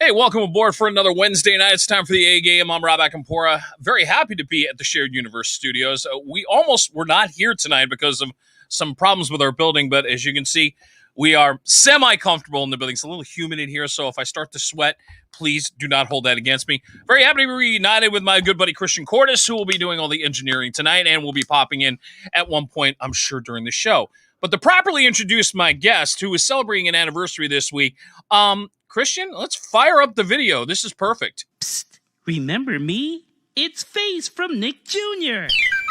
Hey, welcome aboard for another Wednesday night. It's time for the A Game. I'm Rob Akampora. Very happy to be at the Shared Universe Studios. We almost were not here tonight because of some problems with our building, but as you can see, we are semi-comfortable in the building. It's a little humid in here, so if I start to sweat, please do not hold that against me. Very happy to be reunited with my good buddy Christian Cordes, who will be doing all the engineering tonight and will be popping in at one point, I'm sure, during the show. But to properly introduce my guest, who is celebrating an anniversary this week, Christian, let's fire up the video. This is perfect. Psst, remember me? It's Face from Nick Jr.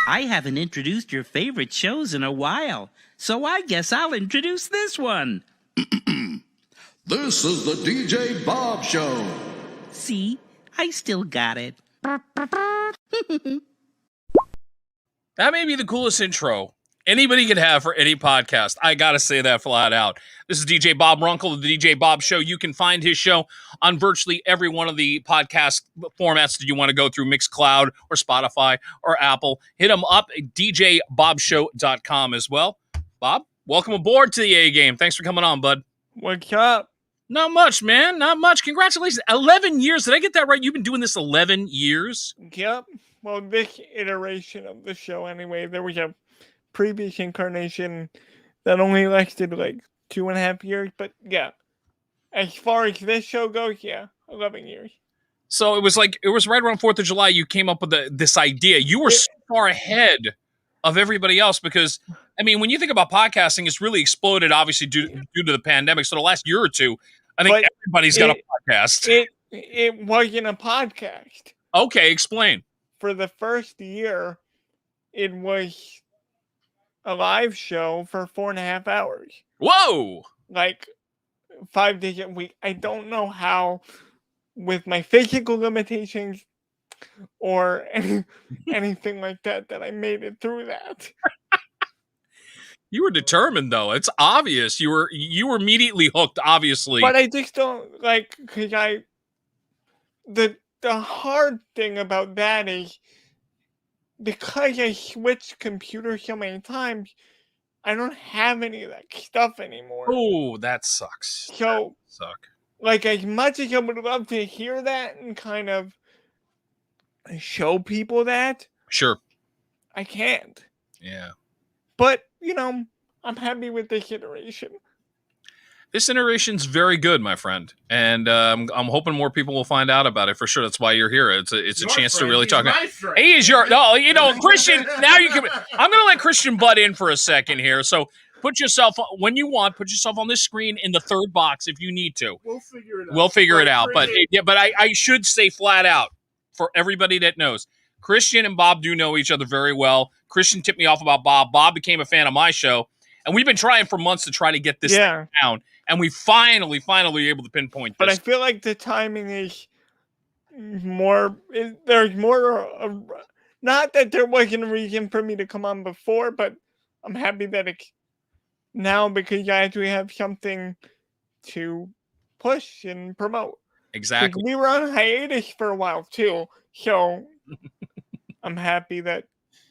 I haven't introduced your favorite shows in a while, so I guess I'll introduce this one. This is the DJ Bob Show. See, I still got it. That may be the coolest intro anybody could have for any podcast. I gotta say that flat out. This is DJ Bob Runkel of the DJ Bob Show. You can find his show on virtually every one of the podcast formats that you want to go through, Mixcloud or Spotify or Apple. Hit him up at djbobshow.com as well. Bob, welcome aboard to the A Game. Thanks for coming on, bud. What's up? Not much, man. Not much. Congratulations. 11 years. Did I get that right? You've been doing this 11 years? Yep. Well, this iteration of the show, anyway, there was a previous incarnation that only lasted like 2.5 years, but yeah, as far as this show goes, yeah, 11 years. So it was right around 4th of July you came up with this idea. You were so far ahead of everybody else because, I mean, when you think about podcasting, it's really exploded, obviously, due to the pandemic. So the last year or two, I think everybody's got a podcast. It wasn't a podcast. Okay, explain. For the first year, it was a live show for 4.5 hours. Whoa! Like 5 days a week. I don't know how, with my physical limitations or anything like that I made it through that. You were determined, though. It's obvious. You were immediately hooked, obviously. But I just don't, like, because the hard thing about that is, because I switched computers so many times, I don't have any of that stuff anymore. Oh, that sucks. So, suck. Like, as much as I would love to hear that and kind of show people that, sure, I can't. Yeah. But, you know, I'm happy with this iteration. This iteration's very good, my friend, and I'm hoping more people will find out about it for sure. That's why you're here. It's a chance to really talk. He is your Christian. Now you can. I'm going to let Christian butt in for a second here. So put yourself when you want. Put yourself on this screen in the third box if you need to. We'll figure it out. But I should say flat out for everybody that knows, Christian and Bob do know each other very well. Christian tipped me off about Bob. Bob became a fan of my show, and we've been trying for months to try to get this thing down. And we finally were able to pinpoint this. But I feel like the timing is more. There's more. Not that there wasn't a reason for me to come on before, but I'm happy that it's now because I actually have something to push and promote. Exactly. We were on hiatus for a while too, so I'm happy that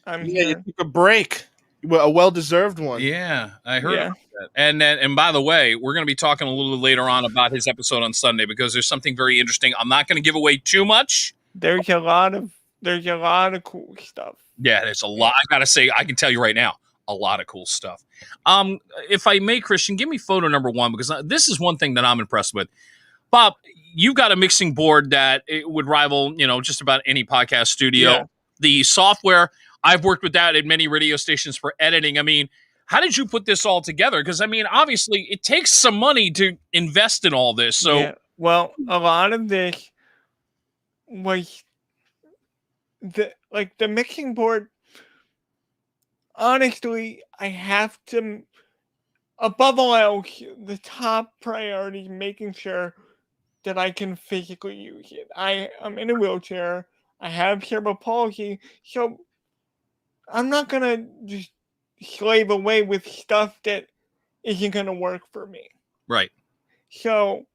I'm here. You took a break. A well-deserved one. Yeah, I heard about that. And by the way, we're going to be talking a little bit later on about his episode on Sunday because there's something very interesting. I'm not going to give away too much. There's a lot of cool stuff. Yeah, there's a lot. I got to say, I can tell you right now, a lot of cool stuff. If I may, Christian, give me photo number 1 because this is one thing that I'm impressed with. Bob, you've got a mixing board that it would rival, just about any podcast studio. Yeah. The software, I've worked with that at many radio stations for editing. I mean, how did you put this all together? Because, I mean, obviously, it takes some money to invest in all this. So, yeah. Well, a lot of this was the mixing board. Honestly, I have to, above all else, the top priority is making sure that I can physically use it. I'm in a wheelchair. I have cerebral palsy, so I'm not going to just slave away with stuff that isn't going to work for me. Right. So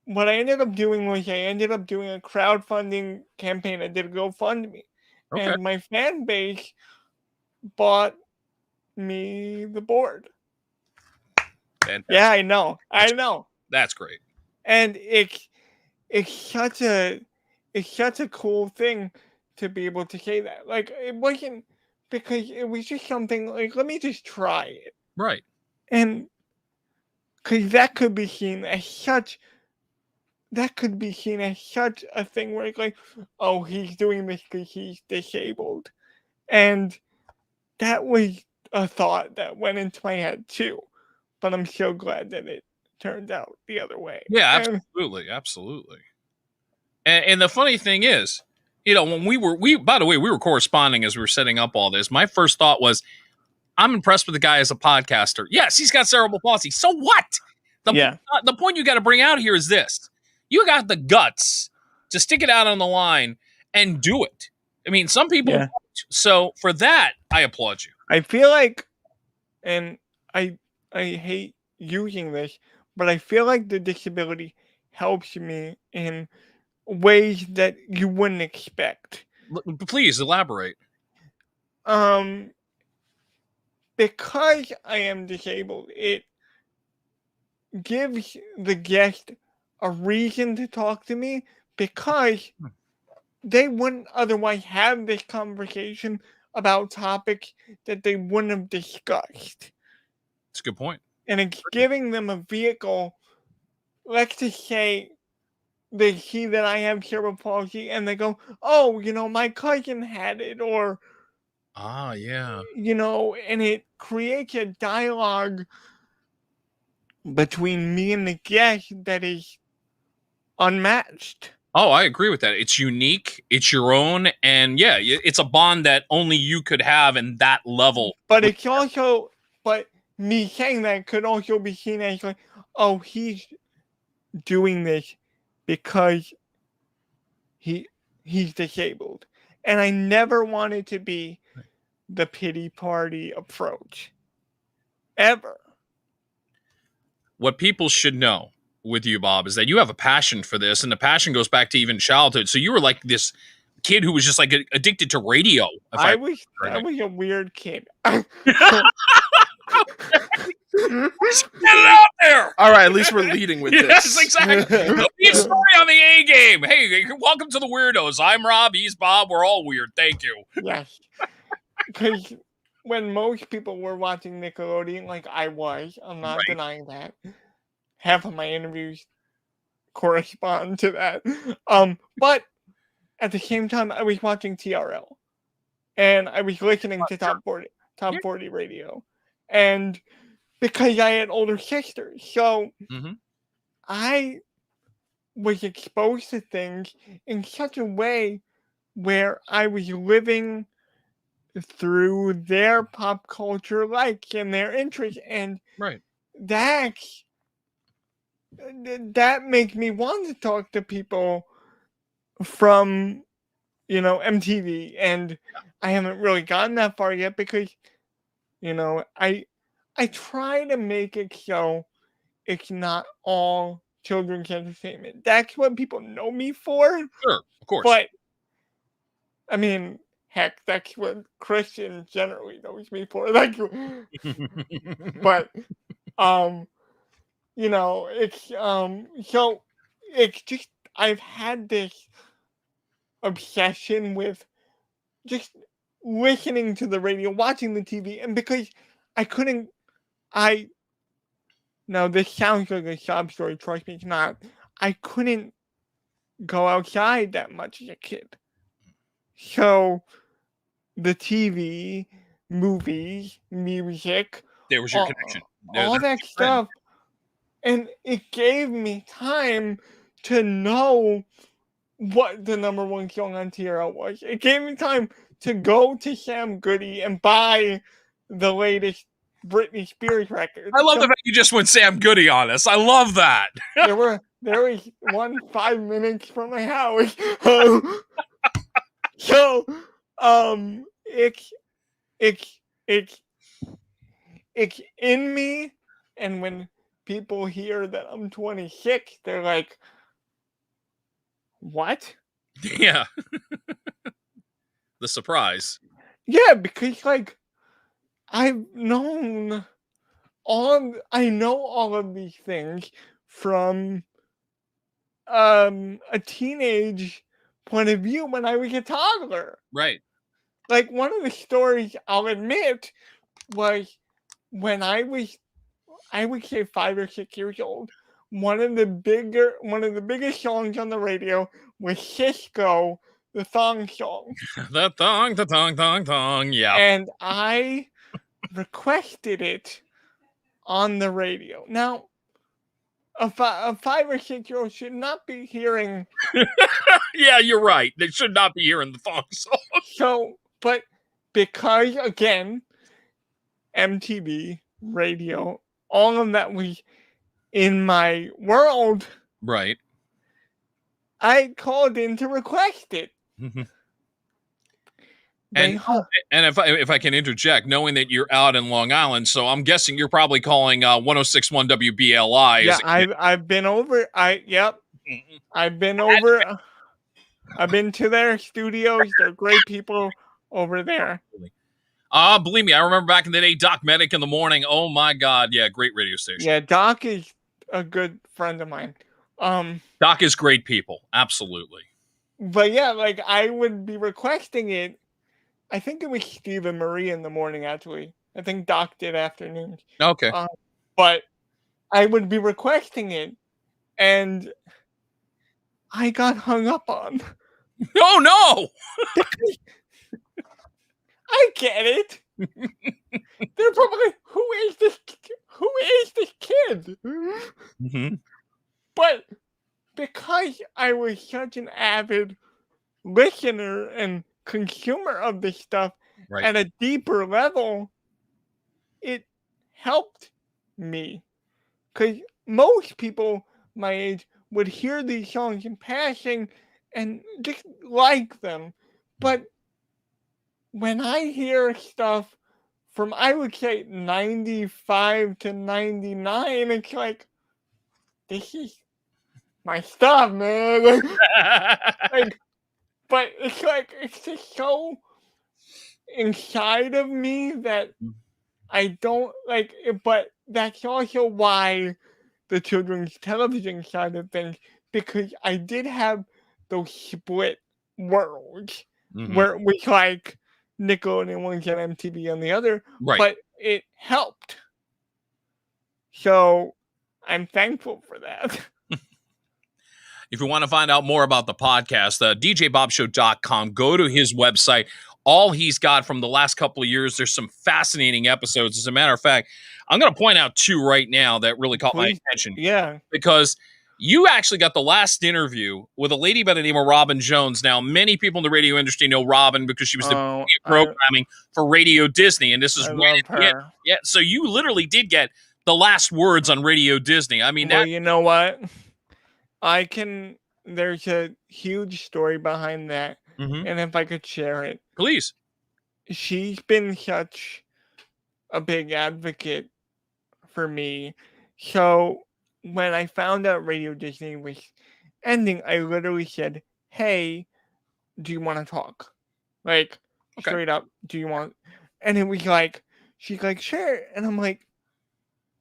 what I ended up doing was I ended up doing a crowdfunding campaign. I did a GoFundMe. Okay. And my fan base bought me the board. Fantastic. Yeah, I know. That's great. And it's it's such a cool thing to be able to say that. Like, it wasn't because it was just something like, let me just try it. Right. And because that could be seen as such a thing where it's like, oh, he's doing this because he's disabled. And that was a thought that went into my head too. But I'm so glad that it turned out the other way. Yeah, And absolutely. Absolutely. And the funny thing is, when by the way, we were corresponding as we were setting up all this. My first thought was, I'm impressed with the guy as a podcaster. Yes, he's got cerebral palsy. So what? The point you got to bring out here is this. You got the guts to stick it out on the line and do it. I mean, some people won't. So for that, I applaud you. I feel like, and I hate using this, but I feel like the disability helps me in ways that you wouldn't expect. Please elaborate. Because I am disabled, it gives the guest a reason to talk to me because they wouldn't otherwise have this conversation about topics that they wouldn't have discussed. That's a good point. And it's giving them a vehicle. Let's just say they see that I have cerebral palsy and they go, oh, my cousin had it, or yeah. And it creates a dialogue between me and the guest that is unmatched. Oh, I agree with that. It's unique. It's your own. And yeah, it's a bond that only you could have in that level. But it's also, but me saying that could also be seen as like, oh, he's doing this because he's disabled. And I never wanted to be the pity party approach. Ever. What people should know with you, Bob, is that you have a passion for this, and the passion goes back to even childhood. So you were like this kid who was just like addicted to radio. I was a weird kid. Get it out there! All right, at least we're leading with this. Yes, exactly. Be a story on the A game. Hey, welcome to the Weirdos. I'm Rob. He's Bob. We're all weird. Thank you. Yes. Because when most people were watching Nickelodeon, like I was, I'm not denying that. Half of my interviews correspond to that. But at the same time, I was watching TRL, and I was listening to Top 40 radio, and because I had older sisters, so I was exposed to things in such a way where I was living through their pop culture likes and their interests, and that makes me want to talk to people from MTV, and I haven't really gotten that far yet because I try to make it so it's not all children's entertainment. That's what people know me for. Sure, of course. But I mean, heck, that's what Christian generally knows me for. Like, but it's so it's just I've had this obsession with just listening to the radio, watching the TV, and because now this sounds like a sob story, trust me, it's not. I couldn't go outside that much as a kid. So the TV, movies, music, there was your connection. All that stuff. And it gave me time to know what the number one song on TRL was. It gave me time to go to Sam Goody and buy the latest Britney Spears record. I love the fact you just went Sam Goody on us. I love that. there was one 5 minutes from my house. So it's in me, and when people hear that I'm 26, they're like, what? Yeah. The surprise. Yeah, because like I know all of these things from a teenage point of view when I was a toddler. Right. Like, one of the stories I'll admit was when I would say 5 or 6 years old. One of the biggest songs on the radio was Cisco, the thong song. The thong. Yeah. And I requested it on the radio. Now, a 5 or 6-year-old should not be hearing. Yeah, you're right. They should not be hearing the thong song. So, but because, again, MTV, radio, all of that was in my world, Right. I called in to request it. Mhm. They And hung- and if I can interject, knowing that you're out in Long Island, so I'm guessing you're probably calling 1061 WBLI. yeah, I've been over. I've been over. I've been to their studios. They're great people over there. Believe me, I remember back in the day, Doc Medic in the morning. Oh my God, yeah, great radio station. Yeah, Doc is a good friend of mine. Doc is great people, absolutely. But yeah, like, I would be requesting it. I think it was Steve and Marie in the morning, actually. I think Doc did afternoons. Okay. But I would be requesting it, and I got hung up on. Oh no! I get it. They're probably, who is this kid? Mhm. But because I was such an avid listener and consumer of this stuff Right. at a deeper level, it helped me. Because most people my age would hear these songs in passing and just like them. But when I hear stuff from, I would say, 95 to 99, it's like, this is my stuff, man. Like, but it's like, it's just so inside of me that I don't like it. But that's also why the children's television side of things, because I did have those split worlds Mhm. where it was like Nickelodeon one and MTV on the other, Right. but it helped. So I'm thankful for that. If you want to find out more about the podcast, DJBobShow.com, go to his website. All he's got from the last couple of years, there's some fascinating episodes. As a matter of fact, I'm going to point out 2 right now that really caught my Please. attention. Yeah. Because you actually got the last interview with a lady by the name of Robin Jones. Now, many people in the radio industry know Robin because she was the Oh, programming for Radio Disney, and this is I when love it hit. her. Yeah, so you literally did get the last words on Radio Disney. I mean, Well, that, you know what? There's a huge story behind that. Mhm. And if I could share it. Please. She's been such a big advocate for me. So when I found out Radio Disney was ending, I literally said, "Hey, do you want to talk?" Like, Okay. straight up, do you want? And it was like, she's like, "Sure," and I'm like,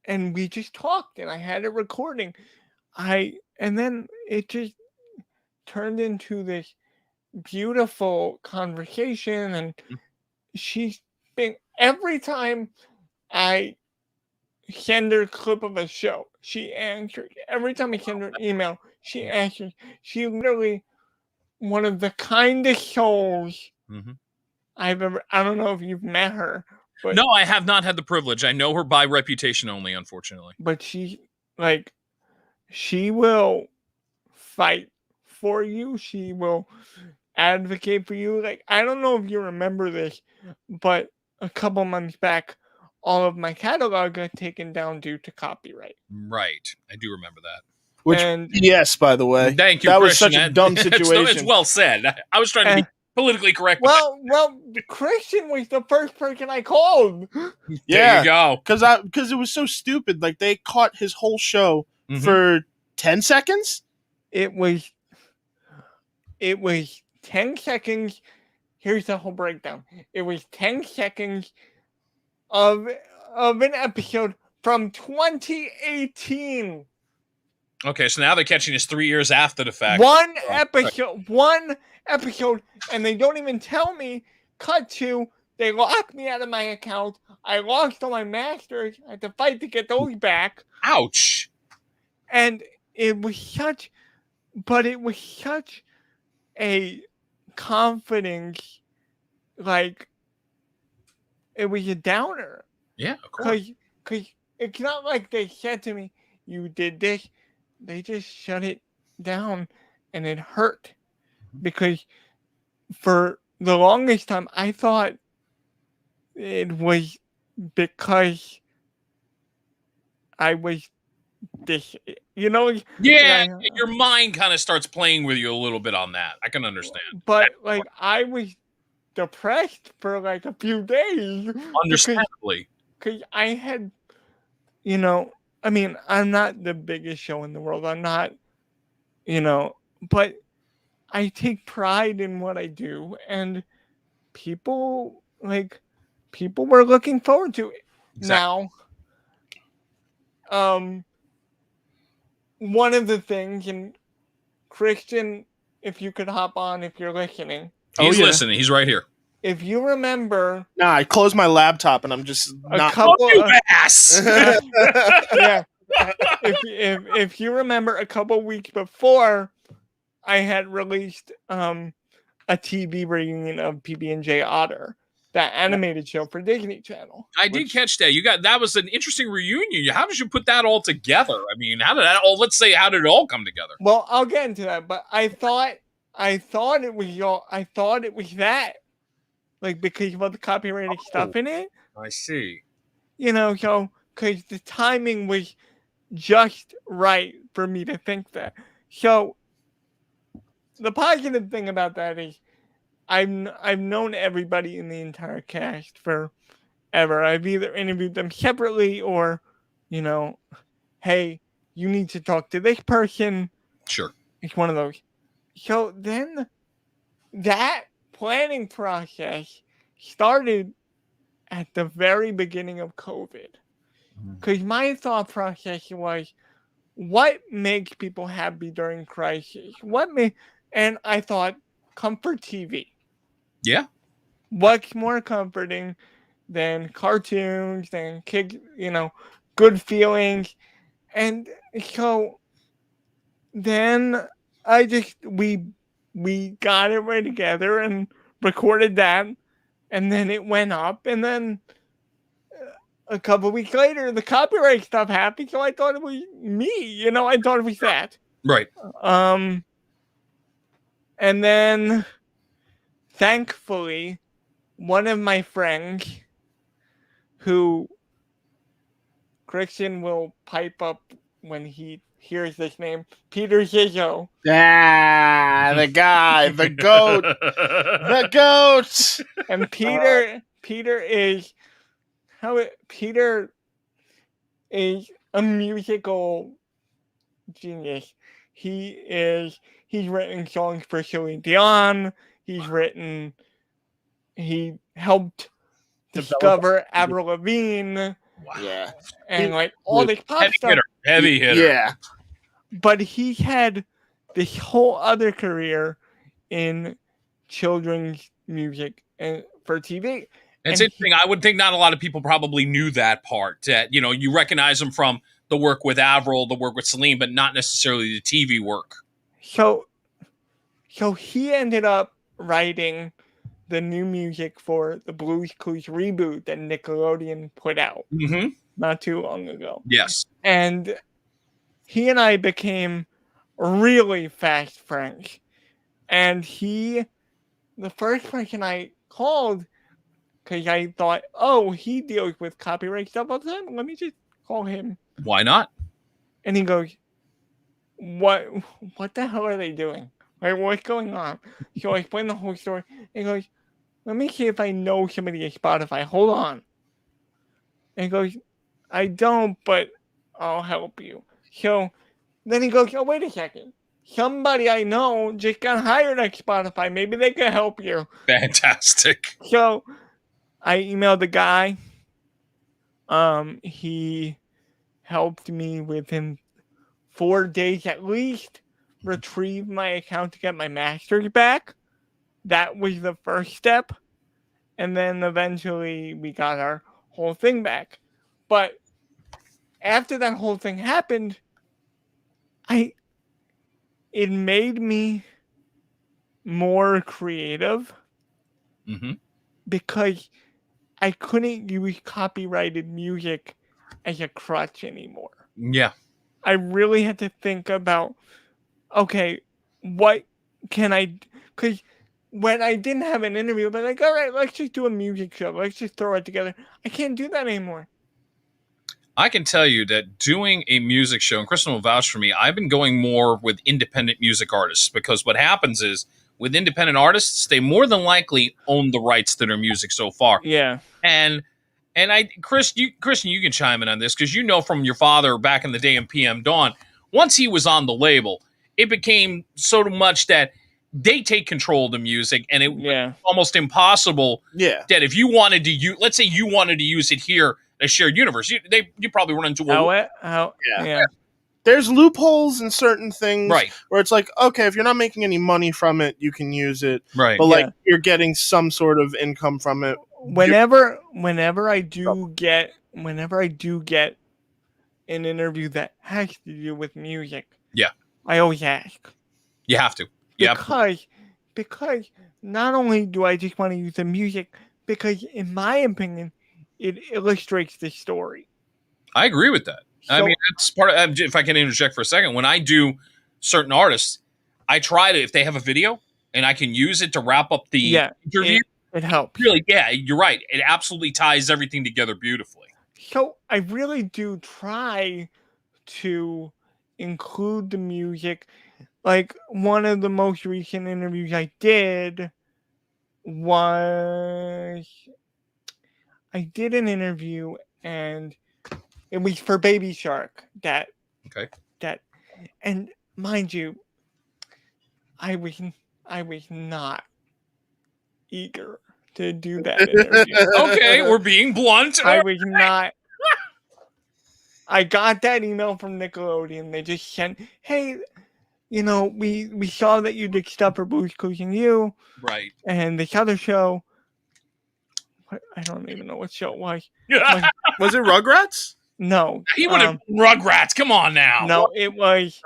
and we just talked, and I had a recording. And then it just turned into this beautiful conversation, and she's been, every time I send her a clip of a show, she answers. Every time I send her an email, she answers. She literally one of the kindest souls Mhm. I've ever. I don't know if you've met her, but No, I have not had the privilege. I know her by reputation only, unfortunately. but she will fight for you. She will advocate for you. Like, I don't know if you remember this, but a couple months back, all of my catalog got taken down due to copyright. Right. I do remember that. Which, And yes, by the way. Thank you, That was Christian. such a dumb It's situation. well said. I was trying to be politically correct. with well, Christian was the first person I called. that. There Yeah. you go. Because it was so stupid. Like, they caught his whole show Mhm. for 10 seconds? It was 10 seconds. Here's the whole breakdown. It was 10 seconds of an episode from 2018. Okay, so now they're catching us 3 years after the fact. One right. episode, and they don't even tell me. Cut to, they locked me out of my account. I lost all my masters. I had to fight to get those back. Ouch. And it was such a confidence, like, it was a downer. Yeah, of course. Because it's not like they said to me, you did this. They just shut it down, and it hurt. Because for the longest time, I thought it was because I was this, Yeah, your mind kind of starts playing with you a little bit on that. I can understand. But like, I was depressed for like a few days. Understandably. Because I had, I mean, I'm not the biggest show in the world. I'm not, but I take pride in what I do, and people were looking forward to it. Exactly. Now, one of the things, and Christian, if you could hop on if you're listening. He's listening. He's right here. If you remember, Nah, I closed my laptop and I'm just not. Ass. Yeah. If you remember, a couple weeks before, I had released a TV reunion of PB&J Otter, that animated show for Disney Channel. I did catch that. That was an interesting reunion. How did you put that all together? I mean, how did it all come together? Well, I'll get into that, but I thought it was that, like, because of all the copyrighted stuff in it. I see. So because the timing was just right for me to think that. So the positive thing about that is I've known everybody in the entire cast forever. I've either interviewed them separately or, hey, you need to talk to this person. Sure. It's one of those. So then that planning process started at the very beginning of COVID. Because my thought process was, what makes people happy during crisis? And I thought, comfort TV. Yeah. What's more comforting than cartoons, than kids, good feelings? And so then we got it right together and recorded that, and then it went up, and then a couple weeks later, the copyright stuff happened, so I thought it was me, I thought it was that. Right. And then, thankfully, one of my friends, who Christian will pipe up when he hears this name, Peter Zizzo. Ah, the guy, the goat, the goat. And Peter is a musical genius. He's written songs for Celine Dion. He helped discover Avril Lavigne. Wow. Yeah. And like all this pop stuff. Heavy hitter. Yeah. But he had this whole other career in children's music and for TV. It's interesting. I would think not a lot of people probably knew that part. That you recognize him from the work with Avril, the work with Celine, but not necessarily the TV work. So he ended up writing the new music for the Blue's Clues reboot that Nickelodeon put out not too long ago. Yes. And he and I became really fast friends. And the first person I called, because I thought, he deals with copyright stuff all the time. Let me just call him. Why not? And he goes, What the hell are they doing? Like, what's going on? So I explained the whole story. And he goes, let me see if I know somebody at Spotify. Hold on. And he goes, I don't, but I'll help you. So then he goes, wait a second. Somebody I know just got hired at Spotify. Maybe they can help you. Fantastic. So I emailed the guy. He helped me with him 4 days at least, retrieve my account to get my masters back. That was the first step. And then eventually we got our whole thing back. But after that whole thing happened, it made me more creative because I couldn't use copyrighted music as a crutch anymore. Yeah. I really had to think about, okay, what can I, because when I didn't have an interview, I'd be like, all right, let's just do a music show. Let's just throw it together. I can't do that anymore. I can tell you that doing a music show, and Kristen will vouch for me, I've been going more with independent music artists, because what happens is with independent artists, they more than likely own the rights to their music so far. Yeah. And Christian, you can chime in on this, because you know from your father back in the day in PM Dawn, once he was on the label, it became so much that they take control of the music, and it was almost impossible that if you wanted to let's say you wanted to use it here, a shared universe, you probably run into yeah. There's loopholes in certain things, right, where it's like, okay, if you're not making any money from it, you can use it, right? But like you're getting some sort of income from it. Whenever I do get an interview that has to do with music, I always ask. You have to, because not only do I just want to use the music, because in my opinion, it illustrates the story. I agree with that. So, I mean, that's part of, if I can interject for a second, when I do certain artists, I try to, if they have a video and I can use it to wrap up the interview, it helps. Really, you're right. It absolutely ties everything together beautifully. So I really do try to include the music. Like, one of the most recent interviews I did was, I did an interview, and it was for Baby Shark. And mind you, I was not eager to do that interview. Okay, we're being blunt. I was not. I got that email from Nickelodeon. They just sent, hey, we saw that you did stuff for Blue's Clues and You. Right. And this other show, I don't even know what show it was. Was it Rugrats? No. He would have Rugrats. Come on now. No, it was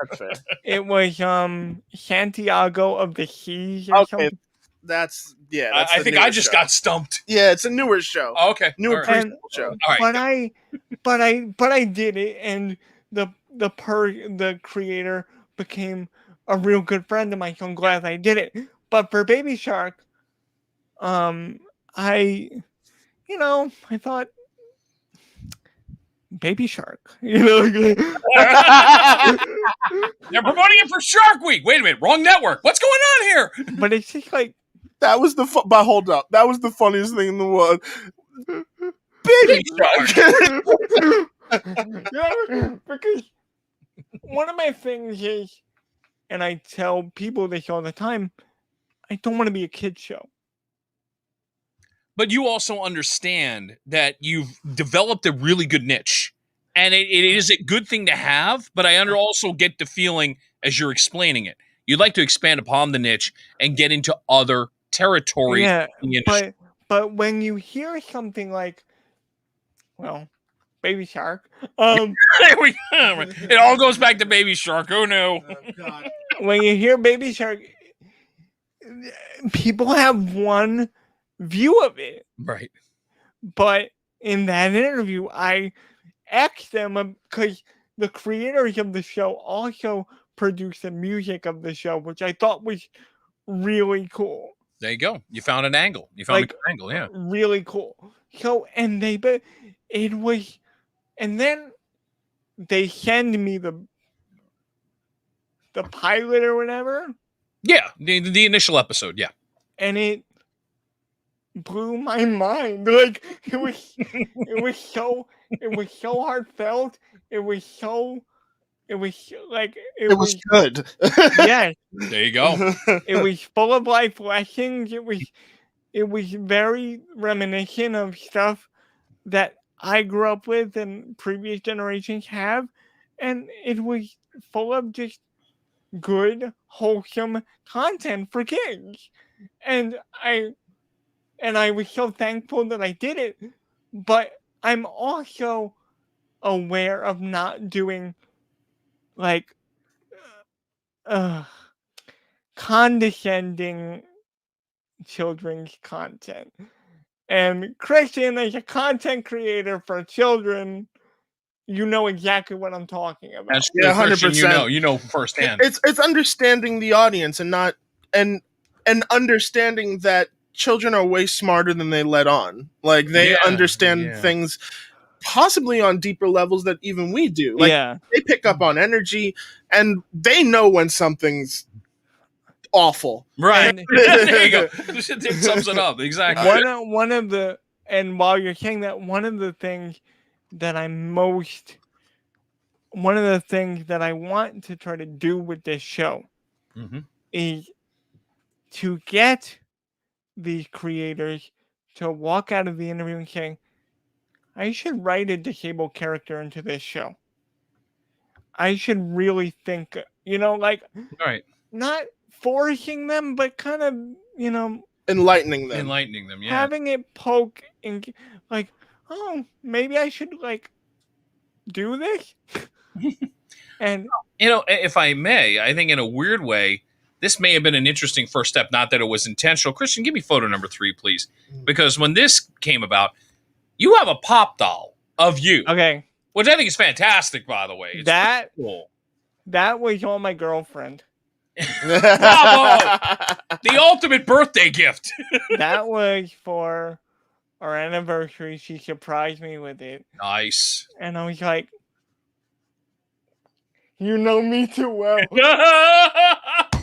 Santiago of the Seas or something. That's I think I just got stumped. Yeah, it's a newer show. Oh, okay. Newer preschool show. All right. But I did it, and the creator became a real good friend of mine, so I'm glad I did it. But for Baby Shark, I thought, Baby Shark, They're promoting it for Shark Week. Wait a minute, wrong network. What's going on here? But it's just like, that was but hold up, that was the funniest thing in the world. Baby Shark. Because one of my things is, and I tell people this all the time, I don't want to be a kid's show. But you also understand that you've developed a really good niche. And it is a good thing to have, but I also get the feeling, as you're explaining it, you'd like to expand upon the niche and get into other territories. Yeah, but when you hear something like, well, Baby Shark. There we go. It all goes back to Baby Shark. Oh, no. God. When you hear Baby Shark, people have one view of it. Right. But in that interview, I asked them, because the creators of the show also produced the music of the show, which I thought was really cool. There you go. You found an angle. You found a good angle, yeah. Really cool. So, and then they send me the pilot or whatever. Yeah, the initial episode, yeah. And it blew my mind. Like, it was so heartfelt. It was good. Yes. There you go. It was full of life lessons. It was very reminiscent of stuff that I grew up with and previous generations have. and it was full of just good, wholesome content for kids. And I was so thankful that I did it, but I'm also aware of not doing like uh, condescending children's content. And Christian, as a content creator for children, you know exactly what I'm talking about. That's Yeah, Christian, 100%. you know firsthand. It's understanding the audience and not and understanding that children are way smarter than they let on. Like they understand things possibly on deeper levels that even we do. Like they pick up on energy and they know when something's awful. Right. And there you go. It sums it up. Exactly. One of the, and while you're saying that, one of the things that one of the things that I want to try to do with this show is to get these creators to walk out of the interview and saying, I should write a disabled character into this show. I should really think, like, not forcing them, but kind of, enlightening them, yeah. Having it poke and like, oh, maybe I should like do this. And if I may, I think in a weird way, this may have been an interesting first step. Not that it was intentional. Christian, give me photo number 3, please, because when this came about, you have a pop doll of you. Okay. Which I think is fantastic, by the way. It's that cool. That was on my girlfriend. Bravo! The ultimate birthday gift. That was for our anniversary. She surprised me with it. Nice. And I was like, you know me too well.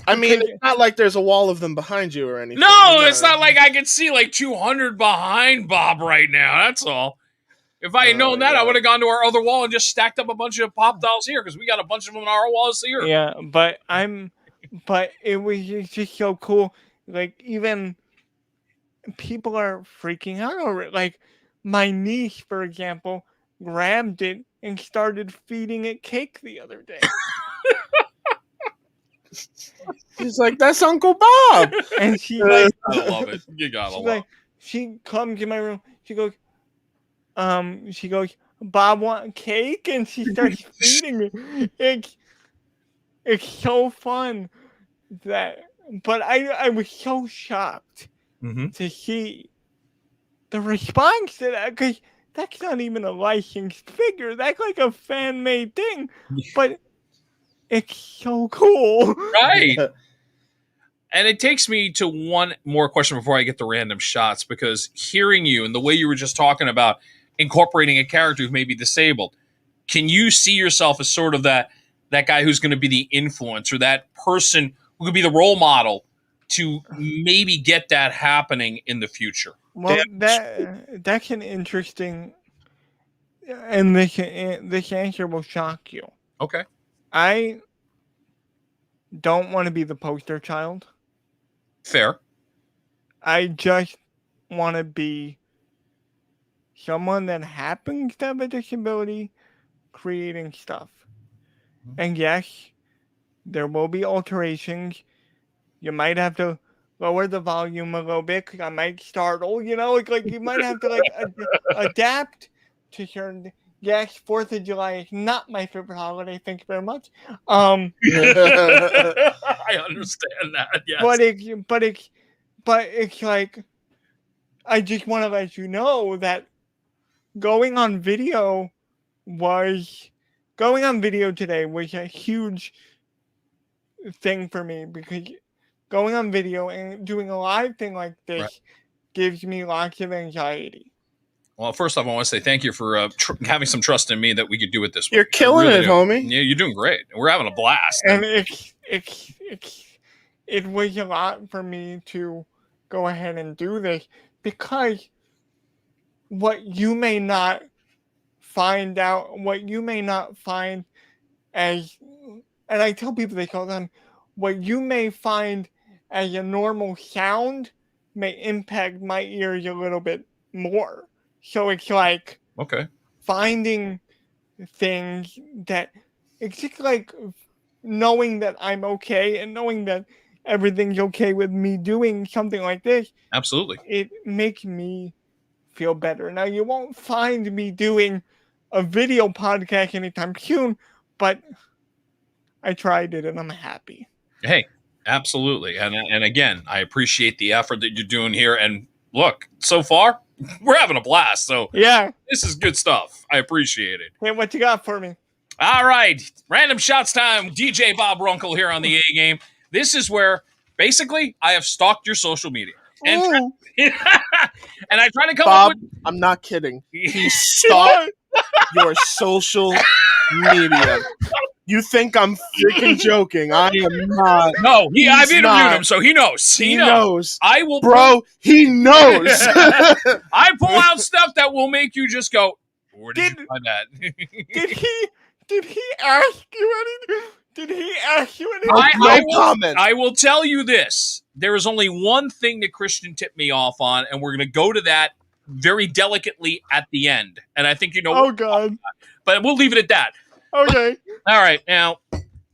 I mean, it's not like there's a wall of them behind you or anything. No, it's not like I can see like 200 behind Bob right now. That's all. If I had known that, I would have gone to our other wall and just stacked up a bunch of pop dolls here because we got a bunch of them on our walls here. Yeah, but it was just so cool. Like, even people are freaking out over it. Like, my niece, for example, grabbed it and started feeding it cake the other day. She's like, that's Uncle Bob. And she's like, I love it. You gotta love it. She comes in my room. She goes, Bob want cake? And she starts feeding me. It's so fun but I was so shocked to see the response to that, because that's not even a licensed figure. That's like a fan-made thing, but it's so cool. Right. And it takes me to one more question before I get the random shots, because hearing you and the way you were just talking about incorporating a character who may be disabled, can you see yourself as sort of that guy who's going to be the influencer, that person who could be the role model to maybe get that happening in the future? Well, that's an interesting, and this answer will shock you. Okay. I don't want to be the poster child. Fair. I just want to be someone that happens to have a disability creating stuff. And yes, there will be alterations. You might have to lower the volume a little bit because I might startle, like you might have to adapt to certain. Yes, 4th of July is not my favorite holiday. Thank you very much. I understand that. Yes. But it's like, I just want to let you know that going on video today was a huge thing for me, because going on video and doing a live thing like this gives me lots of anxiety. Well, first off, I want to say thank you for having some trust in me that we could do it this way. You're killing it, homie. Yeah, you're doing great. We're having a blast. And it was a lot for me to go ahead and do this, because what you may not find as, and I tell people this all the time, what you may find as a normal sound may impact my ears a little bit more. So it's like finding things that it's just like knowing that I'm okay and knowing that everything's okay with me doing something like this. Absolutely. It makes me feel better. Now, you won't find me doing a video podcast anytime soon, but I tried it and I'm happy. Hey, absolutely. And again, I appreciate the effort that you're doing here. And look, so far, we're having a blast. So yeah, this is good stuff. I appreciate it. Hey, what you got for me? All right. Random shots time. DJ Bob Runkel here on the A Game. This is where basically I have stalked your social media. And, and I try to come Bob, up with... I'm not kidding. He stalked your social media. You think I'm freaking joking. I am not. No, I've interviewed him, so he knows. He knows. I will... Bro, he knows. I pull out stuff that will make you just go, where did you find that? Did he ask you anything? Did he ask you anything? No comment. I will tell you this. There is only one thing that Christian tipped me off on, and we're going to go to that very delicately at the end. And I think you know. Oh, God. But we'll leave it at that. Okay. All right. Now,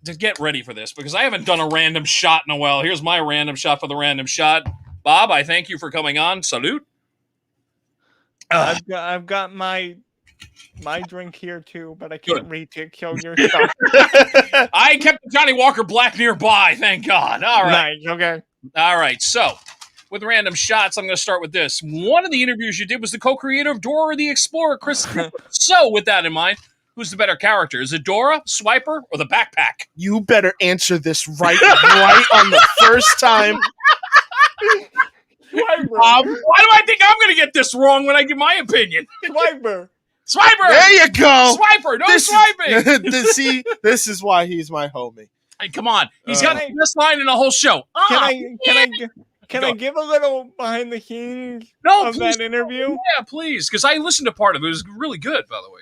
to get ready for this, because I haven't done a random shot in a while. Here's my random shot for the random shot. Bob, I thank you for coming on. Salute. I've got my drink here too, but I can't reach it. Kill your stuff. I kept the Johnny Walker Black nearby. Thank God. All right. Nice. Okay. All right. So, with random shots, I'm going to start with this. One of the interviews you did was the co-creator of Dora the Explorer, Chris. So, with that in mind, who's the better character? Is it Dora, Swiper, or the backpack? You better answer this right on the first time. Bob, why do I think I'm going to get this wrong when I give my opinion? Swiper. There you go. Swiper. No swiping. See, this is why he's my homie. Hey, come on. He's got the best line in the whole show. Can I give a little behind the scenes of please, that interview? Yeah, please, because I listened to part of it. It was really good, by the way.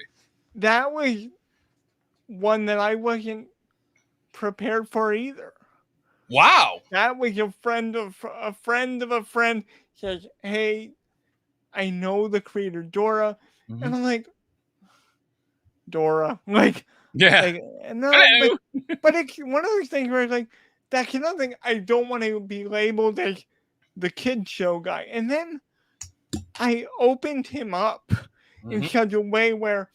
That was one that I wasn't prepared for either. Wow. That was a friend of a friend says, "Hey, I know the creator Dora," and I'm like, "Dora, yeah, no." But it's one of those things where it's like, that's another thing. I don't want to be labeled as the kid show guy, and then I opened him up in such a way where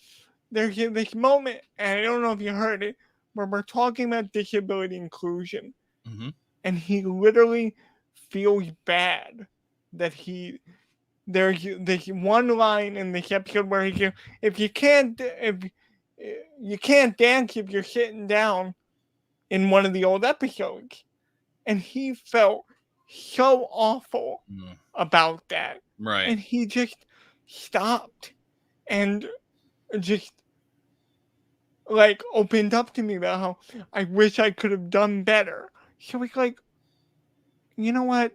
there's this moment, and I don't know if you heard it, where we're talking about disability inclusion. And he literally feels bad that there's this one line in this episode where he goes, if you can't dance if you're sitting down, in one of the old episodes. And he felt so awful about that. Right. And he just stopped and just opened up to me about how I wish I could have done better. So it's like, you know what?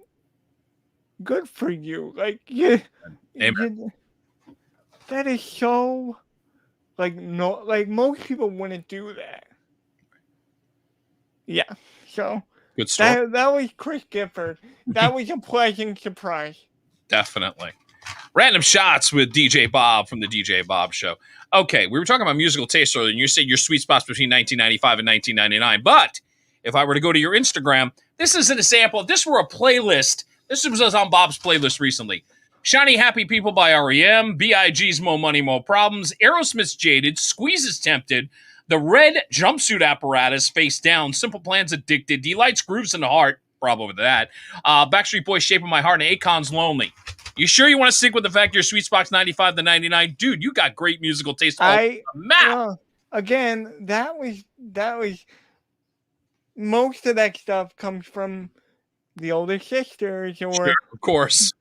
Good for you. That is so most people wouldn't do that. Yeah. So good stuff. That was Chris Gifford. That was a pleasant surprise. Definitely. Random shots with DJ Bob from the DJ Bob Show. Okay, we were talking about musical taste earlier, and you said your sweet spot's between 1995 and 1999. But if I were to go to your Instagram, this is an example. If this were a playlist, this was on Bob's playlist recently. Shiny Happy People by R.E.M., B.I.G.'s Mo Money, Mo Problems, Aerosmith's Jaded, Squeeze's Tempted, The Red Jumpsuit Apparatus, Face Down, Simple Plan's Addicted, Delight's Grooves in the Heart, bravo with that, Backstreet Boys' Shape of My Heart, and Akon's Lonely. You sure you want to stick with the fact your sweet spot's 95 to 99? Dude, you got great musical taste all over the map. Again, that was most of that stuff comes from the older sisters, or sure, of course.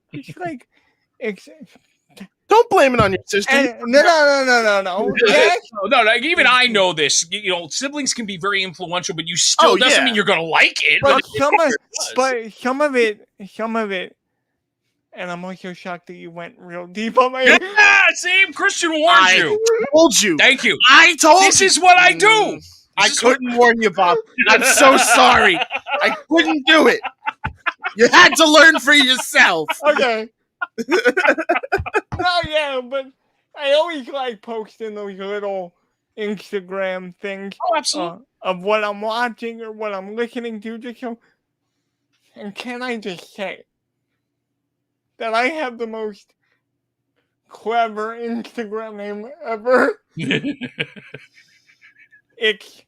Don't blame it on your sister. No. Yes. No, even I know this. You know, siblings can be very influential, but you still doesn't mean you're going to like it. But some of it, and I'm also shocked that you went real deep on my. Yeah, see, Christian warned you. I told you. Thank you. I told you. This is what I do. I couldn't warn you, Bob. I'm so sorry. I couldn't do it. You had to learn for yourself. Okay. No, yeah, but I always like posting those little Instagram things Oh, absolutely. of what I'm watching or what I'm listening to. Just so, and can I just say that I have the most clever Instagram name ever? It's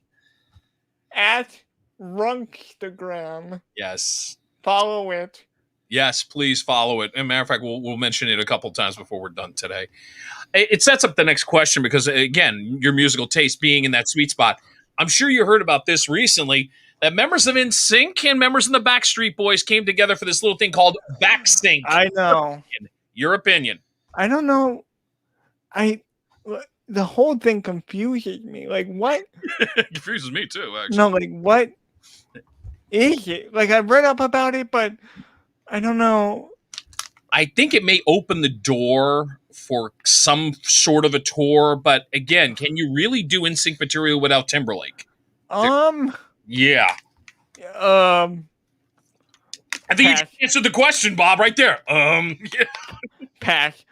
at Runkstagram. Yes. Follow it. Yes, please follow it. As a matter of fact, we'll mention it a couple times before we're done today. It sets up the next question because, again, your musical taste being in that sweet spot. I'm sure you heard about this recently, that members of NSYNC and members of the Backstreet Boys came together for this little thing called Backsync. I know. Your opinion. I don't know. The whole thing confuses me. Like, what? It confuses me too, actually. No, like, what is it? Like, I've read up about it, but I don't know. I think it may open the door for some sort of a tour, but again, can you really do NSYNC material without Timberlake? Yeah. I think you just answered the question, Bob, right there. Yeah. Pass.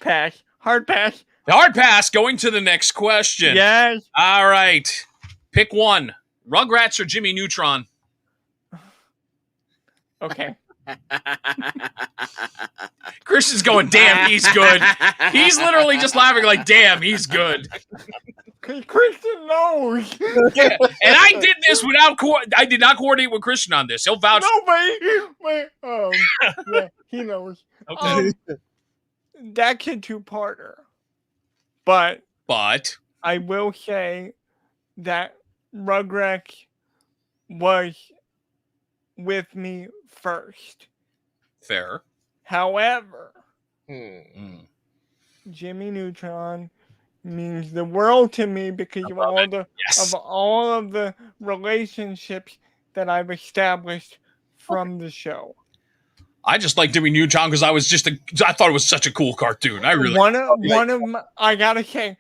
Pass. Hard pass. Hard pass. Going to the next question. Yes. All right. Pick one. Rugrats or Jimmy Neutron? Okay. Christian's going, damn, he's good. He's literally just laughing like, damn, he's good. Christian knows. Yeah. And I did this without, I did not coordinate with Christian on this. He'll vouch. No, but yeah, he knows. Okay. That's a two-parter. But I will say that Rugrats was with me first. Fair. However, Jimmy Neutron means the world to me because of all of the relationships that I've established from the show. I just like Jimmy Neutron because I thought it was such a cool cartoon. I really I gotta say,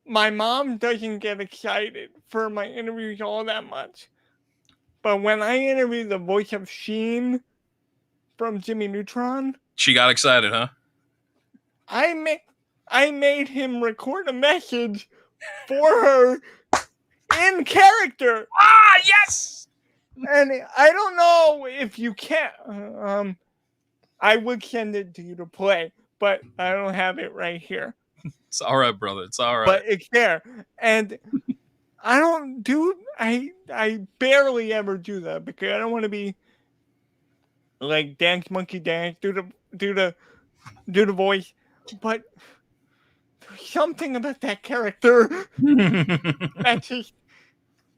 my mom doesn't get excited for my interviews all that much. But when I interviewed the voice of Sheen from Jimmy Neutron, she got excited, huh? I made him record a message for her in character. Ah, yes! And I don't know if you can. I would send it to you to play, but I don't have it right here. It's all right, brother. It's all right. But it's there. And I don't do... I barely ever do that because I don't want to be like Dance Monkey Dance, do the voice. But there's something about that character that just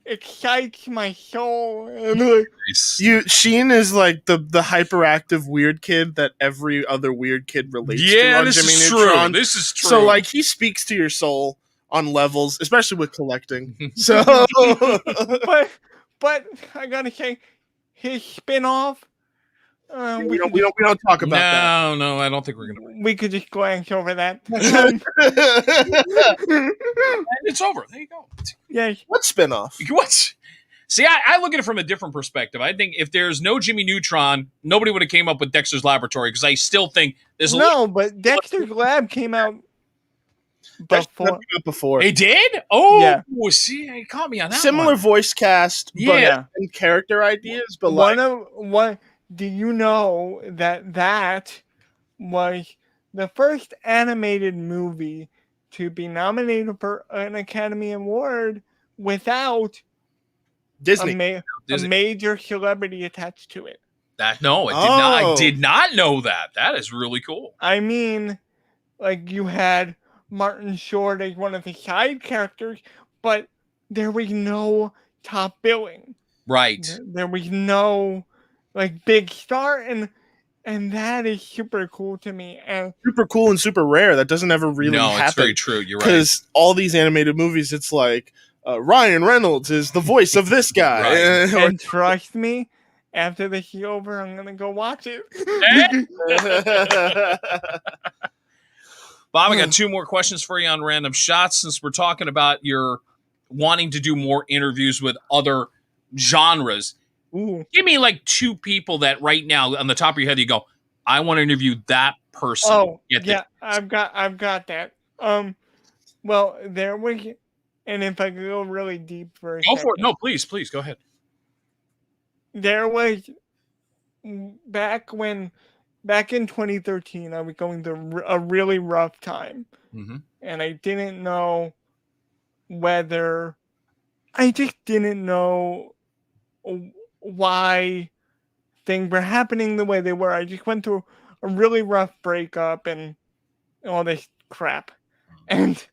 excites my soul. And like, Sheen is like the hyperactive weird kid that every other weird kid relates to on Jimmy Neutron. This is true. So like he speaks to your soul on levels, especially with collecting. So but I gotta say, his spin-off. We don't talk about that. No, I don't think we're gonna. We could just glance over that. It's over. There you go. Yeah. What spin-off? What? See, I look at it from a different perspective. I think if there's no Jimmy Neutron, nobody would have came up with Dexter's Laboratory because I still think there's but Dexter's Lab came out before. It did? Oh, yeah. See, it caught me on that. Similar voice cast, but and character ideas. But one. Do you know that was the first animated movie to be nominated for an Academy Award without Disney a major celebrity attached to it? I did not know that. That is really cool. I mean, like you had Martin Short as one of the side characters, but there was no top billing. Right. There was no like big star, and that is super cool to me. And super cool and super rare. That doesn't ever really happen. No, it's very true. You're right. Because all these animated movies, it's like Ryan Reynolds is the voice of this guy. Right. And trust me, after this is over, I'm gonna go watch it. Bob, I got two more questions for you on Random Shots since we're talking about your wanting to do more interviews with other genres. Ooh. Give me like two people that right now on the top of your head you go, I want to interview that person. Oh, yeah, I've got that. Well, there was, and if I could go really deep for a Go second, for it. No, please, go ahead. there was back in 2013, I was going through a really rough time, and I didn't know whether I just didn't know why things were happening the way they were. I just went through a really rough breakup and all this crap, and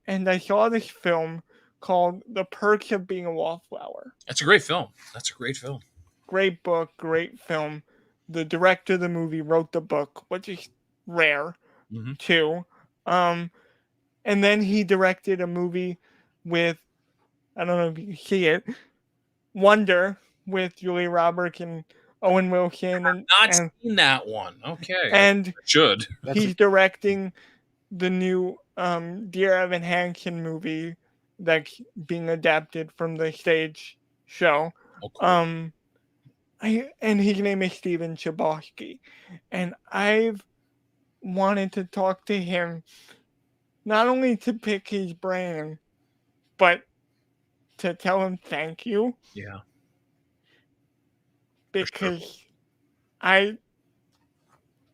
I saw this film called The Perks of Being a Wallflower. That's a great film. Great book, great film. The director of the movie wrote the book, which is rare, too. And then he directed a movie with, I don't know if you see it, Wonder, with Julia Roberts and Owen Wilson. I've not seen that one. Okay. And should. He's directing the new Dear Evan Hansen movie that's being adapted from the stage show. Oh, cool. And his name is Steven Chbosky. And I've wanted to talk to him, not only to pick his brain, but to tell him thank you. Yeah. Because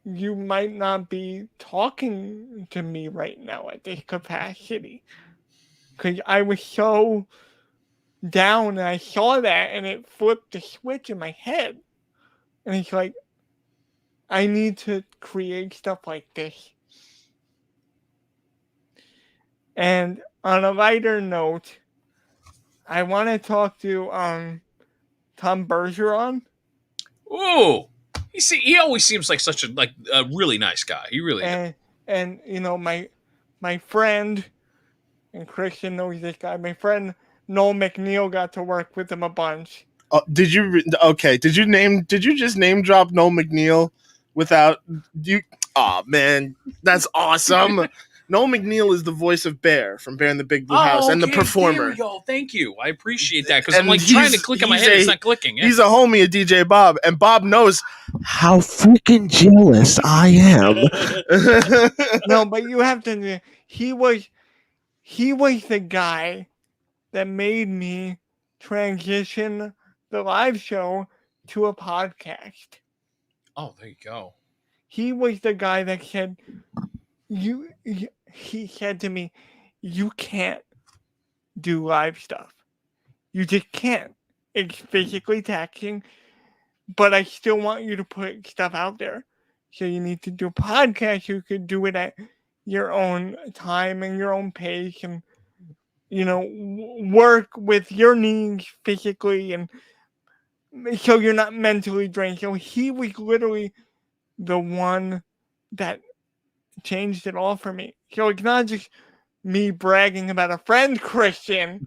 you might not be talking to me right now at this capacity. Because I was so down and I saw that and it flipped the switch in my head. And it's like, I need to create stuff like this. And on a lighter note, I want to talk to Tom Bergeron. Ooh. He always seems like such a really nice guy. He really is. And you know, my friend, and Christian knows this guy, my friend Noel McNeil got to work with him a bunch. Did you just name drop Noel McNeil without you? Oh man, that's awesome. Noel McNeil is the voice of Bear from Bear in the Big Blue House and the performer. There we go. Thank you. I appreciate that because I'm like trying to click in my head. It's not clicking. Yeah. He's a homie of DJ Bob, and Bob knows how freaking jealous I am. No, but you have to. He was the guy that made me transition the live show to a podcast. Oh, there you go. He was the guy that said, he said to me, you can't do live stuff. You just can't. It's physically taxing, but I still want you to put stuff out there. So you need to do a podcast. You could do it at your own time and your own pace and, you know, work with your needs physically and so you're not mentally drained. So he was literally the one that changed it all for me. So it's not just me bragging about a friend, Christian.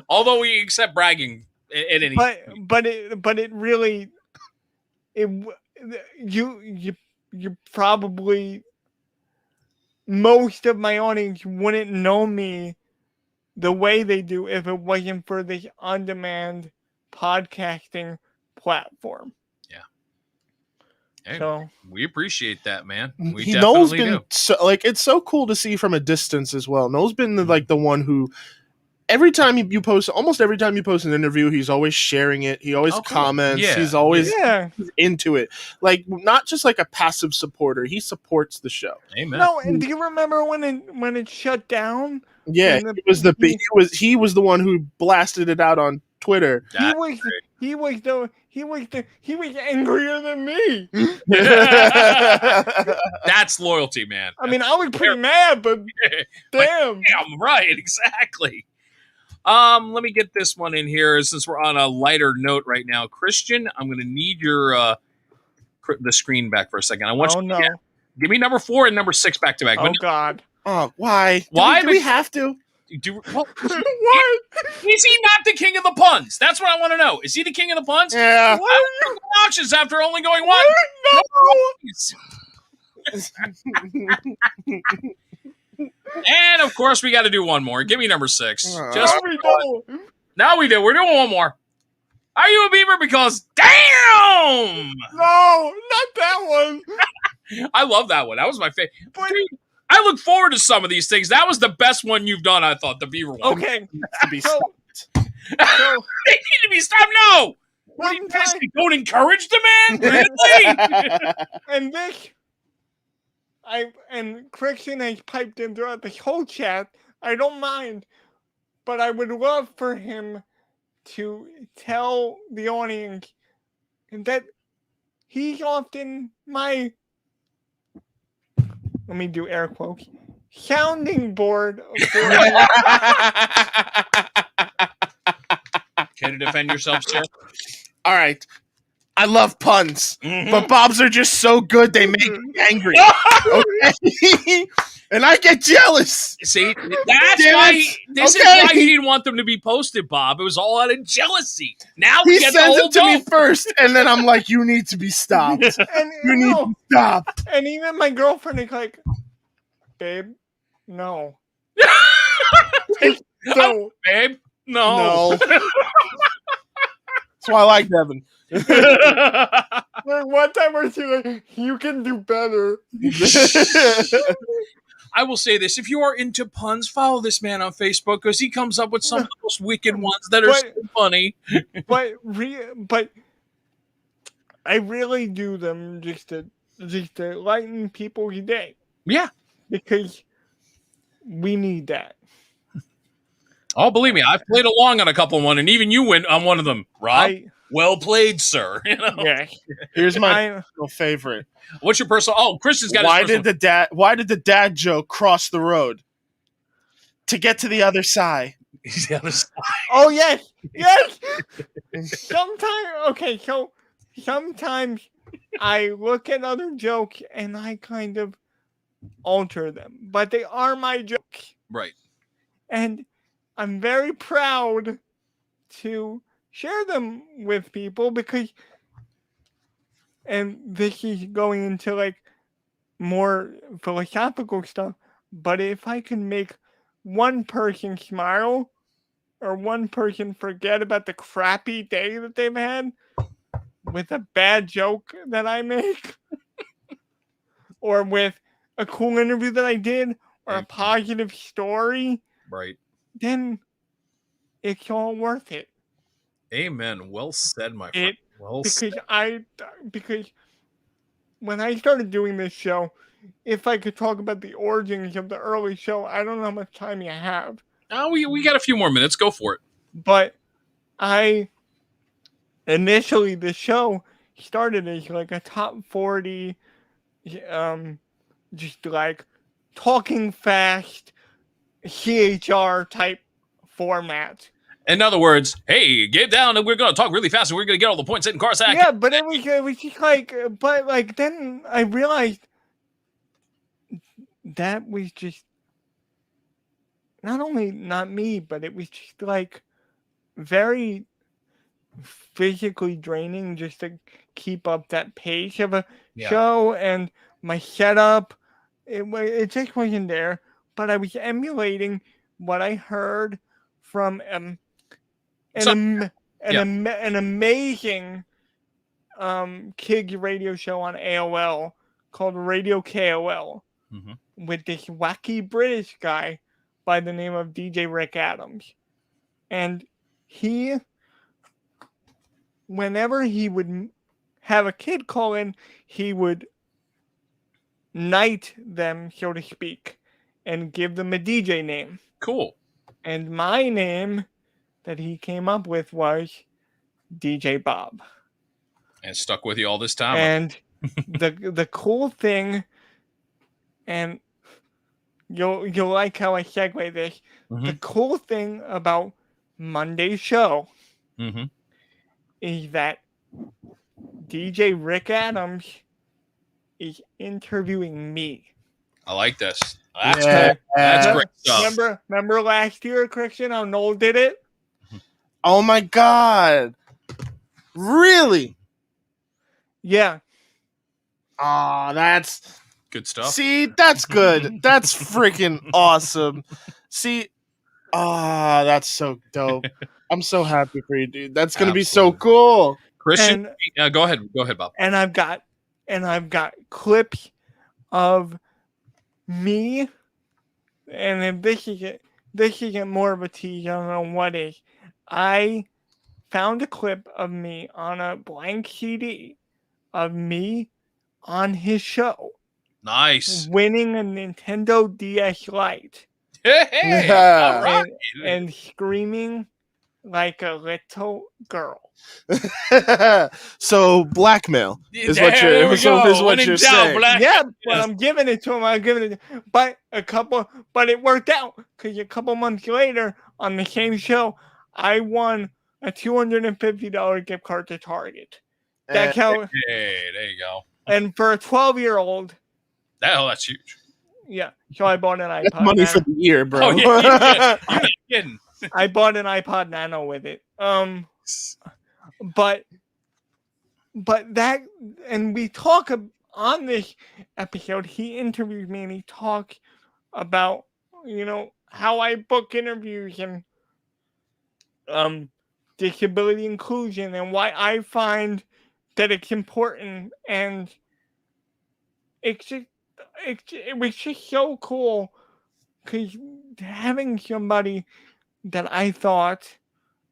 Although we accept bragging at any. But it really, you probably, most of my audience wouldn't know me the way they do if it wasn't for this on-demand podcasting platform. Hey, so we appreciate that, man. We Noel's definitely been do. so, it's so cool to see from a distance as well. Noel's been the one who every time you post, almost every time you post an interview, he's always sharing it. He always comments. Yeah. He's always into it. Like not just like a passive supporter. He supports the show. Amen. No, and do you remember when it shut down? Yeah, he was the one who blasted it out on Twitter. He was angrier than me. That's loyalty, man. I mean, I was pretty mad, but damn. Damn, right, exactly. Let me get this one in here since we're on a lighter note right now. Christian, I'm going to need your the screen back for a second. I want you to give me number 4 and number 6 back to back. Oh God. Oh, why? Why do we have to? What? Is he not the king of the puns? That's what I want to know. Is he the king of the puns? Yeah. Options after only going one. And of course, we got to do one more. Give me number 6. Now we do. Now we do. We're doing one more. Are you a beaver? Because damn Bam! No, not that one. I love that one. That was my favorite. But, I look forward to some of these things. That was the best one you've done, I thought, the beaver one. okay, To be so, stopped. so They need to be stopped. No! What are you one time, saying? Don't encourage the man? Really? and this, and Christian has piped in throughout the whole chat. I don't mind, but I would love for him to tell the audience that he's often my, let me do air quotes, sounding board for Can you defend yourself, sir? All right. I love puns, Mhm. but Bob's are just so good they make me angry. Okay? And I get jealous. See, that's Damn why. it. This Okay. is why he didn't want them to be posted, Bob. It was all out of jealousy. Now we He get sends the whole it to me dope. first, and then I'm like, you need to be stopped. and You need to stop. and even my girlfriend is like, babe, no. So Babe, no. No. That's why I like Devin. like, one time where she like, you can do better. I will say this: if you are into puns, follow this man on Facebook because he comes up with some of the most wicked ones that are But- so funny. but I really do them just to lighten people's day Yeah. because we need that. Oh, believe me, I've played along on a couple of one, and even you went on one of them. Rob, well played, sir. You know? Yeah. Here's my I, personal favorite. What's your personal? Oh, Christian's got. Why his did the dad joke cross the road to get to the other side? He's the other side. oh yes, yes. Sometimes I look at other jokes and I kind of alter them, but they are my jokes. Right. And I'm very proud to share them with people because, and this is going into like more philosophical stuff, but if I can make one person smile or one person forget about the crappy day that they've had with a bad joke that I make or with a cool interview that I did or a positive story, Right. then it's all worth it. Amen. Well said, my friend. Well said. Because when I started doing this show, if I could talk about the origins of the early show, I don't know how much time you have, Oh, we got a few more minutes. Go for it. but initially the show started as like a top 40, just like talking fast CHR type format. In other words, hey, get down and we're going to talk really fast and we're going to get all the points in Carsack. Yeah, but it was just like, but like then I realized that was just not only not me, but it was just like very physically draining just to keep up that pace of a show, and my setup, it just wasn't there. But I was emulating what I heard from an amazing kids radio show on AOL called Radio KOL with this wacky British guy by the name of DJ Rick Adams. And he, whenever he would have a kid call in, he would knight them, so to speak, and give them a DJ name. Cool. And my name that he came up with was DJ Bob. And stuck with you all this time. And the cool thing, and you'll like how I segue this. The cool thing about Monday's show is that DJ Rick Adams is interviewing me. I like this. That's cool. That's great stuff. Remember last year, Christian, how Noel did it? Oh my God. Really? Yeah. Oh, that's good stuff. See, that's good. That's freaking awesome. See, that's so dope. I'm so happy for you, dude. That's gonna be so cool. Christian, go ahead, Bob. And I've got clips of me, and if this is more of a tease, I don't know what is. I found a clip of me on a blank CD of me on his show. Nice. Winning a Nintendo DS Lite. Hey, all right. And screaming like a little girl. So blackmail is what you're saying. Yeah, but I'm giving it to him. But it worked out because a couple months later on the same show, I won a $250 gift card to Target. That's how. Hey, there you go. And for a 12-year-old, that's huge. Yeah, so I bought an iPod. That's money for the year, bro. Oh, yeah, you're not kidding. I bought an iPod Nano with it. But that, and we talk on this episode. He interviewed me and he talked about how I book interviews and disability inclusion and why I find that it's important, and it was just so cool because having somebody that I thought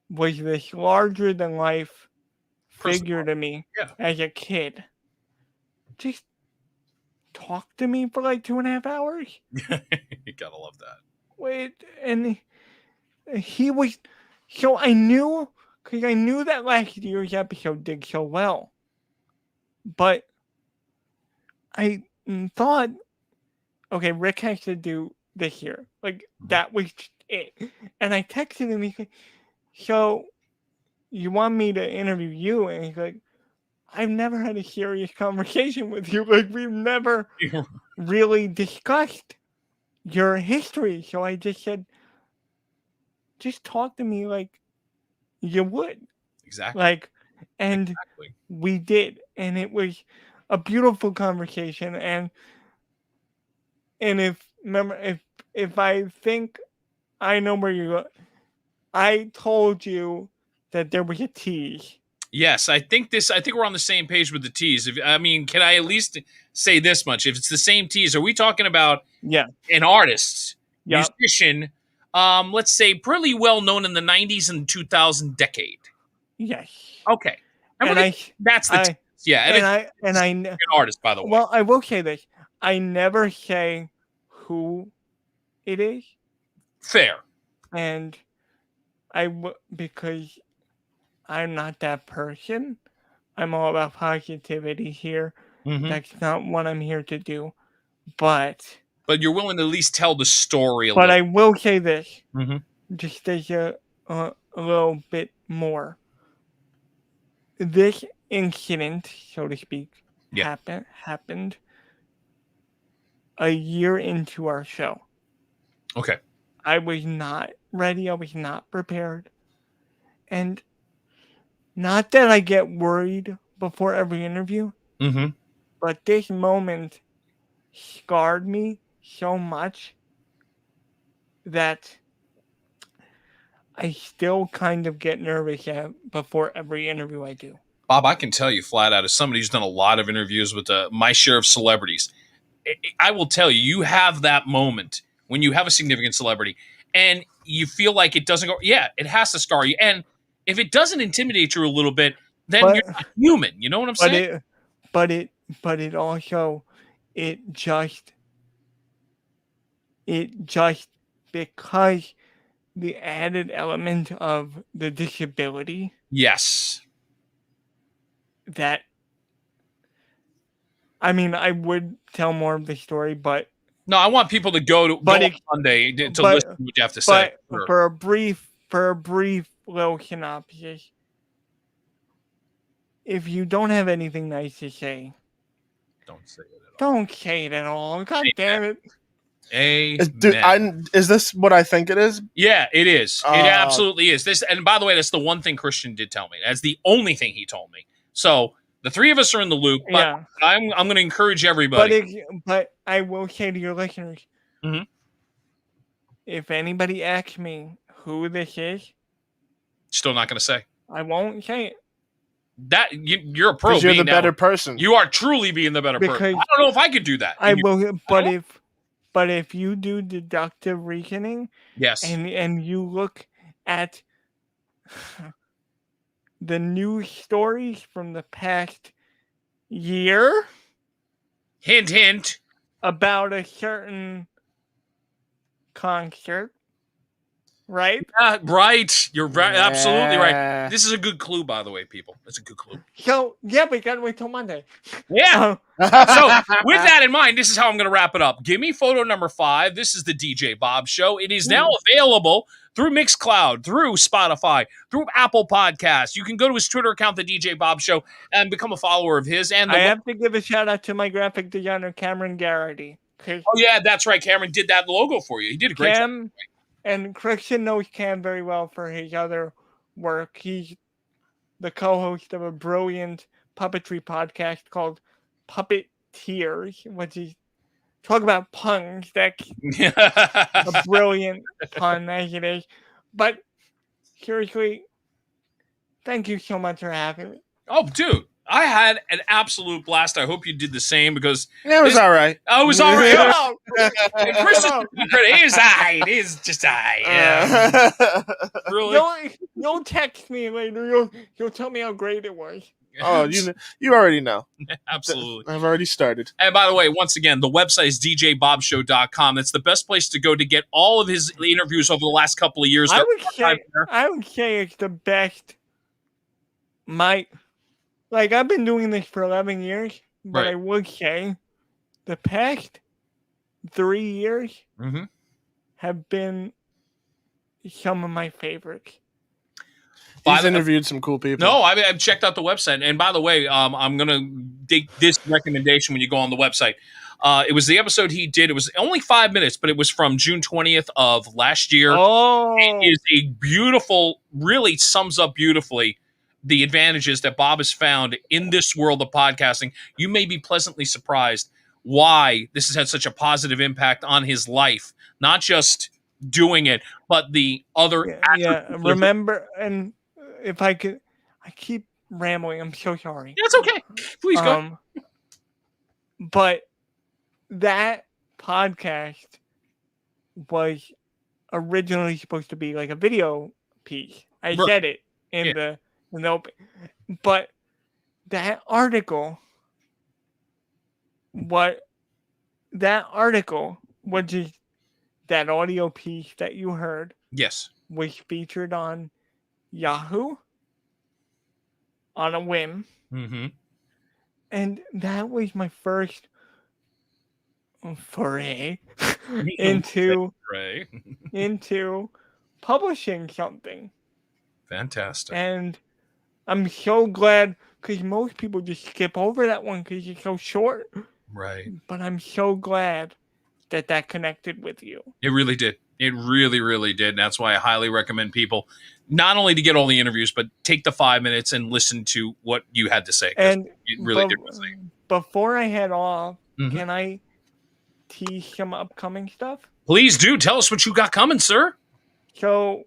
was this larger than life figure to me as a kid just talk to me for like 2.5 hours. You gotta love that. And he was, so I knew, because I knew that last year's episode did so well, but I thought, okay, Rick has to do this year. Like, that was it. And I texted him, he's like, so you want me to interview you? And he's like, I've never had a serious conversation with you. Like, we've never really discussed your history. So I just said, just talk to me like you would. Exactly. Like, and we did. And it was a beautiful conversation. And if I think I know where you're, I told you that there was a tease. Yes, I think we're on the same page with the tease. Can I at least say this much? If it's the same tease, are we talking about an artist, musician, let's say pretty well known in the 90s and 2000 decade? Yes. Okay. That's the tease. Yeah. And an artist, by the way. Well, I will say this. I never say who it is. Fair. And because I'm not that person. I'm all about positivity here. Mm-hmm. That's not what I'm here to do. But you're willing to at least tell the story a little. But I will say this. Mm-hmm. Just as a little bit more. This incident, so to speak, happened a year into our show. Okay. I was not ready. I was not prepared. And not that I get worried before every interview, but this moment scarred me so much that I still kind of get nervous before every interview I do. Bob, I can tell you flat out, as somebody who's done a lot of interviews with my share of celebrities, I will tell you, you have that moment when you have a significant celebrity and you feel like it doesn't go, it has to scar you. And if it doesn't intimidate you a little bit, then you're not human. You know what I'm saying? But it also, it just because the added element of the disability. Yes. That, I would tell more of the story, but no, I want people to go on Monday to listen to what you have to say. But for a brief little synopsis, if you don't have anything nice to say, don't say it at all. Don't say it at all. God damn it. Is this what I think it is? Yeah, it is. It absolutely is. This, and by the way, that's the one thing Christian did tell me. That's the only thing he told me. So the three of us are in the loop. But I'm going to encourage everybody. But I will say to your listeners, if anybody asks me who this is, still not going to say. I won't say it. that you're a pro. Because you're the being better that person. You are truly being the better person. Because I don't know if I could do that. I will, but if you do deductive reasoning, Yes. and you look at the news stories from the past year, Hint, hint. about a certain concert, right? Right. You're right. Absolutely right. Yeah. This is a good clue, by the way, people. It's a good clue. So yeah, we gotta wait till Monday. Yeah. Um, So, with that in mind, this is how I'm going to wrap it up. Give me photo number 5. This is the DJ Bob Show. It is now available through Mixcloud, through Spotify, through Apple Podcasts. You can go to his Twitter account, the DJ Bob Show, and become a follower of his. And I have to give a shout out to my graphic designer, Cameron Garrity. Oh, yeah, that's right. Cameron did that logo for you. He did a great job. And Christian knows Cam very well for his other work. He's the co-host of a brilliant puppetry podcast called Puppeteers, which is talk about puns. That's a brilliant pun as it is. But seriously, thank you so much for having me. Oh, dude. I had an absolute blast. I hope you did the same because it was all right. Oh, it was all right. Chris it is alright. It is just alright. Yeah. Really? You'll text me later. You'll tell me how great it was. Oh, you already know. Absolutely. I've already started. And by the way, once again, the website is djbobshow.com. That's the best place to go to get all of his interviews over the last couple of years. I would say it's the best. I've been doing this for 11 years, but Right. I would say the past 3 years have been some of my favorites. He's interviewed some cool people. No, I've checked out the website. And by the way, I'm going to dig this recommendation when you go on the website. It was the episode he did. It was only 5 minutes, but it was from June 20th of last year. Oh. It is a beautiful, really sums up beautifully the advantages that Bob has found in this world of podcasting. You may be pleasantly surprised why this has had such a positive impact on his life. Not just doing it, but the other remember, and if I could, I keep rambling. I'm so sorry. That's okay. Please go. But that podcast was originally supposed to be like a video piece. I said it in the open. But that article, which is that audio piece that you heard, yes, was featured on Yahoo on a whim. Mm-hmm. And that was my first foray into publishing something. Fantastic. And I'm so glad, because most people just skip over that one because it's so short. Right. But I'm so glad that connected with you. It really did. It really, really did. And that's why I highly recommend people not only to get all the interviews, but take the 5 minutes and listen to what you had to say. And it really did. Before I head off, can I tease some upcoming stuff? Please do. Tell us what you got coming, sir. So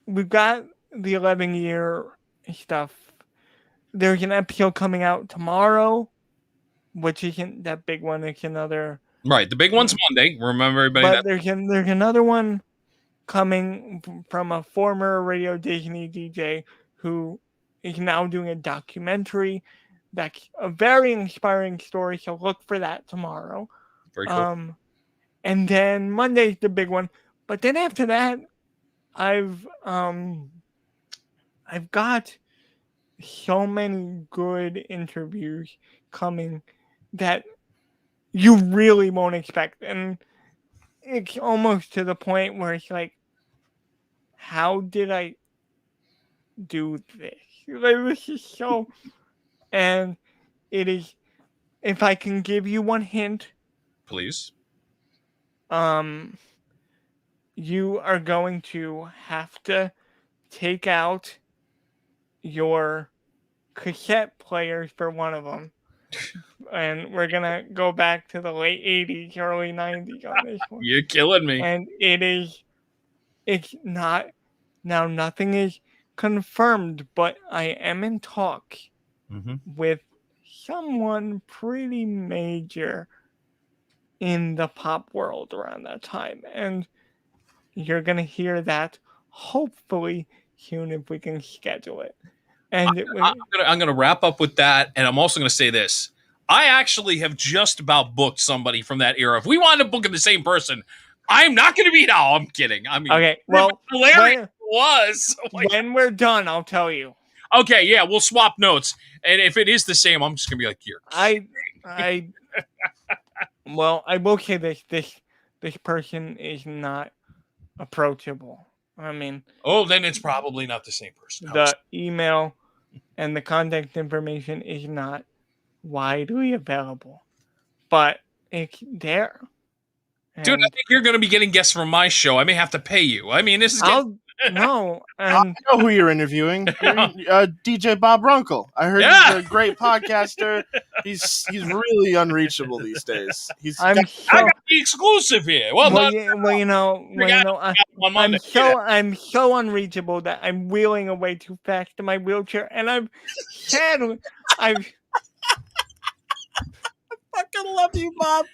we've got the 11-year stuff. There's an episode coming out tomorrow, which isn't that big one. It's another. Right. The big one's Monday. Remember, everybody. But there's another one coming from a former Radio Disney DJ who is now doing a documentary. That's a very inspiring story. So look for that tomorrow. Very cool. And then Monday's the big one. But then after that, I've got so many good interviews coming that you really won't expect. And it's almost to the point where it's like, how did I do this? Like, this is so... And it is, if I can give you one hint. Please. You are going to have to take out your cassette players for one of them. And we're going to go back to the late 80s, early 90s on this one. You're killing me. And it's not, now nothing is confirmed, but I am in talk Mm-hmm. with someone pretty major in the pop world around that time. And you're going to hear that hopefully soon if we can schedule it. And I'm gonna wrap up with that, and I'm also gonna say this. I actually have just about booked somebody from that era. If we wind up booking the same person, I'm not gonna be. No, I'm kidding. I mean, okay, well, hilarious it was. When we're done, I'll tell you. Okay, yeah, we'll swap notes, and if it is the same, I'm just gonna be like, "Here." Well, I will say this person is not approachable. I mean, then it's probably not the same person. The email and the contact information is not widely available, but it's there. Dude, I think you're going to be getting guests from my show. I may have to pay you. I mean, this is. No, I know who you're interviewing. DJ Bob Runkel. I heard he's a great podcaster. He's really unreachable these days. I got the exclusive here. Well, I'm so unreachable that I'm wheeling away too fast in my wheelchair, and I've fucking love you, Bob.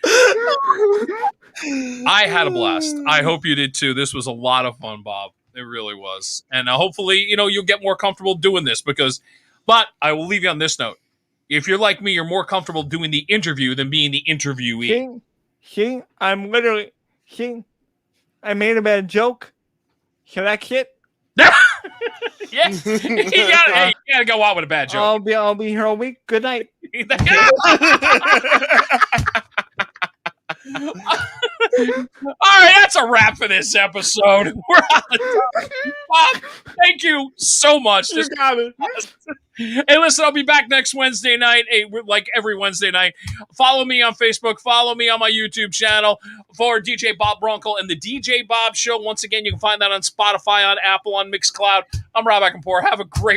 I had a blast. I hope you did too. This was a lot of fun, Bob. It really was. And hopefully, you'll get more comfortable doing this but I will leave you on this note. If you're like me, you're more comfortable doing the interview than being the interviewee. See, I made a bad joke. So that's it. Yes. You gotta go out with a bad joke. I'll be here all week. Good night. All right, that's a wrap for this episode. We're out of time. Bob, thank you so much. You got it. Hey, listen, I'll be back next Wednesday night, like every Wednesday night. Follow me on Facebook. Follow me on my YouTube channel for DJ Bob Runkel and the DJ Bob Show. Once again, you can find that on Spotify, on Apple, on Mixcloud. I'm Rob Akinpour. Have a great